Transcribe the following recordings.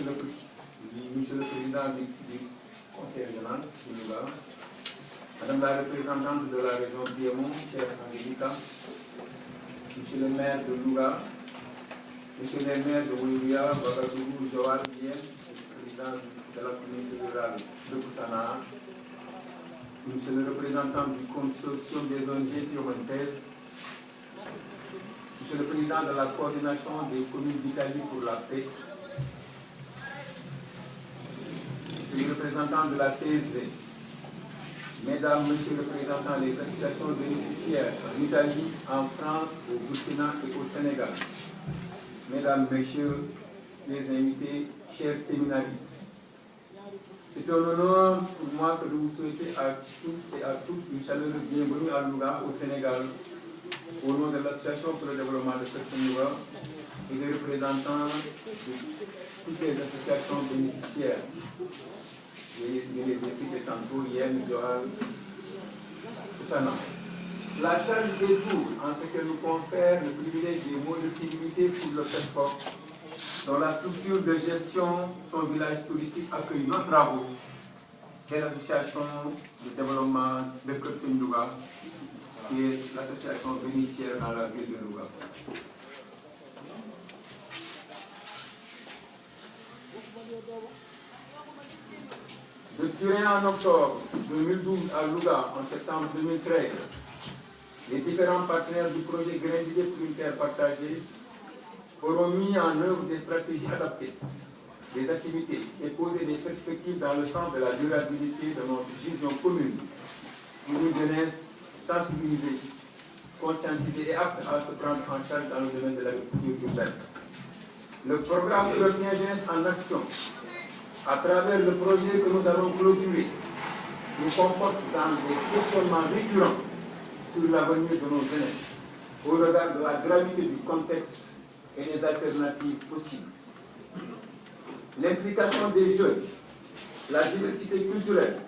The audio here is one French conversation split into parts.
Monsieur le Président du Conseil régional de Louga, Madame la représentante de la région Piémont, chère Angélica, Monsieur le maire de Louga, Monsieur le maire de Ouéria, Bagadougou, Joal, Bien, président de la communauté rurale de Koussanar, Monsieur le représentant du consortium des ONG piémontaises, Monsieur le président de la coordination des communes d'Italie pour la paix, Monsieur le représentant de la CSD, Mesdames, Messieurs les représentants des associations bénéficiaires en Italie, en France, au Burkina et au Sénégal, Mesdames, Messieurs les invités, chers séminaristes, c'est un honneur pour moi que de vous souhaiter à tous et à toutes une chaleureuse bienvenue à Louga, au Sénégal, au nom de l'Association pour le développement de Louga et des représentants de toutes les associations bénéficiaires. Je les ai cités tantôt, Yen, Joal, Koussanar. La charge des tours, en ce qu'elle nous confère le privilège des mots de civilité pour le FESPOC, dont la structure de gestion, son village touristique accueille nos travaux, et l'association de développement de Louga, qui est l'association bénéficiaire dans la ville de Louga. De Turin en octobre 2012 à Louga en septembre 2013, les différents partenaires du projet Grain d'Idées pour une terre partagée auront mis en œuvre des stratégies adaptées, des activités et posé des perspectives dans le sens de la durabilité de notre vision commune pour une jeunesse sensibilisée, conscientisée et apte à se prendre en charge dans le domaine de l'agriculture urbaine. Le programme européen Jeunesse en Action, à travers le projet que nous allons clôturer, nous conforte dans des questionnements récurrents sur l'avenir de nos jeunesses, au regard de la gravité du contexte et des alternatives possibles. L'implication des jeunes, la diversité culturelle,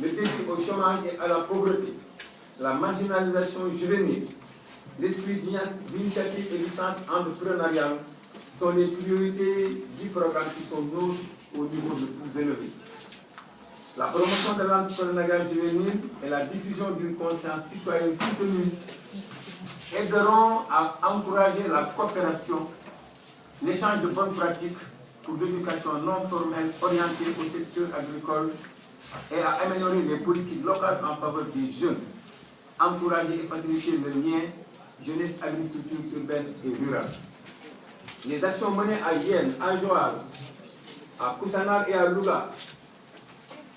le défi au chômage et à la pauvreté, la marginalisation juvénile, l'esprit d'initiative et du sens entrepreneurial sont les priorités du programme qui sont nôtres au niveau le plus élevé. La promotion de l'entrepreneuriat juvénile et la diffusion d'une conscience citoyenne soutenue aideront à encourager la coopération, l'échange de bonnes pratiques pour l'éducation non formelle orientée au secteur agricole et à améliorer les politiques locales en faveur des jeunes, encourager et faciliter le lien jeunesse, agriculture urbaine et rurale. Les actions menées à Yen, à Joal, à Koussanar et à Louga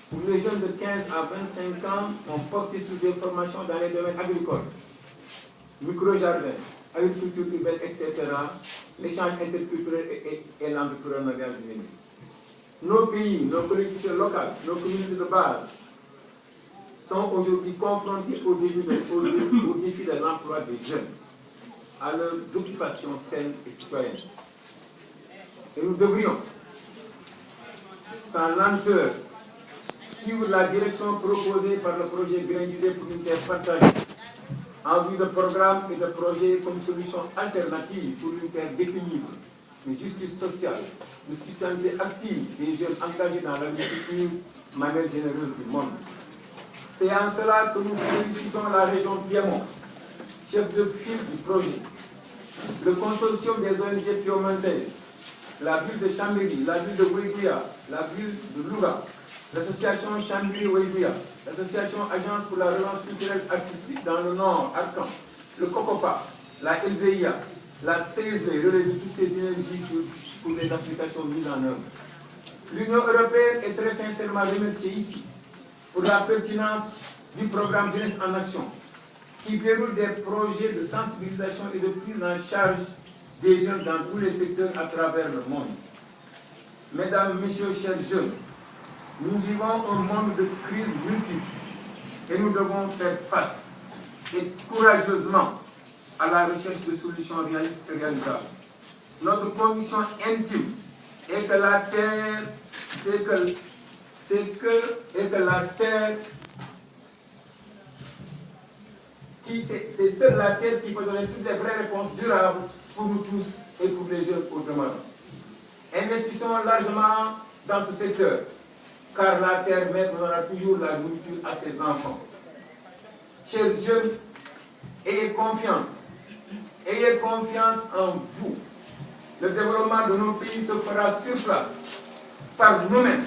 pour les jeunes de 15 à 25 ans ont porté sur des formations dans les domaines agricoles, micro-jardins, agriculture urbaine, etc., l'échange interculturel et l'entrepreneuriat juvénile. Nos pays, nos collectivités locales, nos communautés de base sont aujourd'hui confrontés au défi de l'emploi des jeunes, à leur occupation saine et citoyenne. Et nous devrions, sans lenteur, suivre la direction proposée par le projet Grain d'Idées pour une terre partagée, en vue de programmes et de projets comme solution alternative pour une terre d'équilibre, de justice sociale, de citoyenneté active des jeunes engagés dans l'agriculture, manière généreuse du monde. C'est en cela que nous félicitons la région Piémont, chef de file du projet, le consortium des ONG piémontaises, la ville de Chambéry, la ville de Ouéguia, la ville de Louga, l'association Chambéry-Ouéguia, l'association Agence pour la relance culturelle artistique dans le Nord, Arcan, le COCOPA, la LVIA, la CSV, relais de toutes ces énergies pour les applications mises en œuvre. L'Union européenne est très sincèrement remerciée ici pour la pertinence du programme Jeunesse en Action, qui déroule des projets de sensibilisation et de prise en charge des jeunes dans tous les secteurs à travers le monde. Mesdames, Messieurs, chers jeunes, nous vivons un monde de crises multiples et nous devons faire face et courageusement à la recherche de solutions réalistes et réalisables. Notre conviction intime est que la terre, c'est seule la terre qui peut donner toutes les vraies réponses durables pour nous tous et pour les jeunes au demeurant. Investissons largement dans ce secteur, car la terre mère donnera toujours la nourriture à ses enfants. Chers jeunes, ayez confiance en vous. Le développement de nos pays se fera sur place, par nous-mêmes,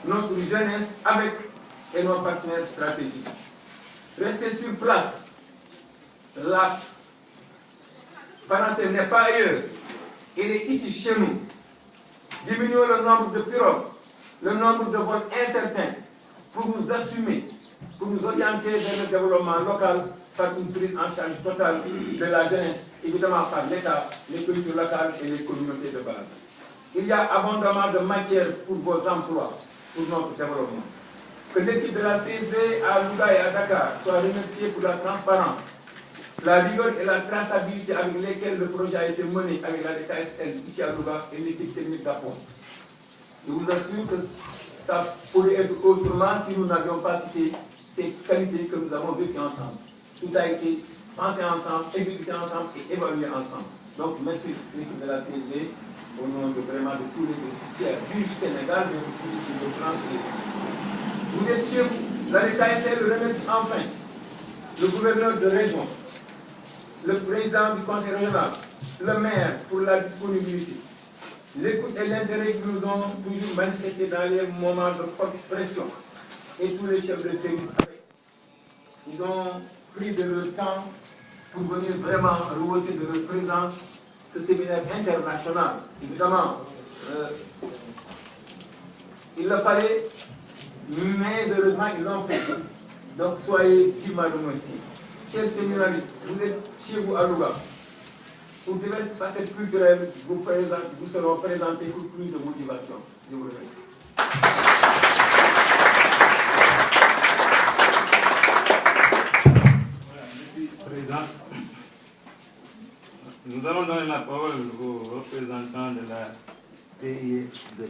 notre jeunesse avec et nos partenaires stratégiques. Restez sur place. La France n'est pas ailleurs. Il est ici chez nous. Diminuons le nombre de pirogues, le nombre de vols incertains pour nous assumer, pour nous orienter vers le développement local par une prise en charge totale de la jeunesse, évidemment par l'État, les cultures locales et les communautés de base. Il y a abondamment de matière pour vos emplois, pour notre développement. Que l'équipe de la CSD à Louga et à Dakar soit remerciée pour la transparence, la rigueur et la traçabilité avec lesquelles le projet a été mené avec la DKSL ici à Louga et l'équipe technique d'appoint. Je vous assure que ça pourrait être autrement si nous n'avions pas cité ces qualités que nous avons vécues ensemble. Tout a été pensé ensemble, exécuté ensemble et évalué ensemble. Donc merci l'équipe de la CSD au nom vraiment de tous les bénéficiaires du Sénégal, mais aussi de France. Vous êtes chez vous. La DKSL remercie enfin le gouverneur de région, le président du conseil régional, le maire pour la disponibilité, l'écoute et l'intérêt qu'ils nous ont toujours manifesté dans les moments de forte pression, et tous les chefs de service avec. Ils ont pris de leur temps pour venir vraiment rehausser de leur présence ce séminaire international. Évidemment, il le fallait, mais heureusement ils l'ont fait. Donc soyez dignement remerciés. Chers séminaristes, vous êtes chez vous à Louga. Pour diverses facettes culturelles, vous seront présentés pour plus de motivation. Je vous remercie. Voilà, merci, Président. Nous allons donner la parole aux représentants de la CISD.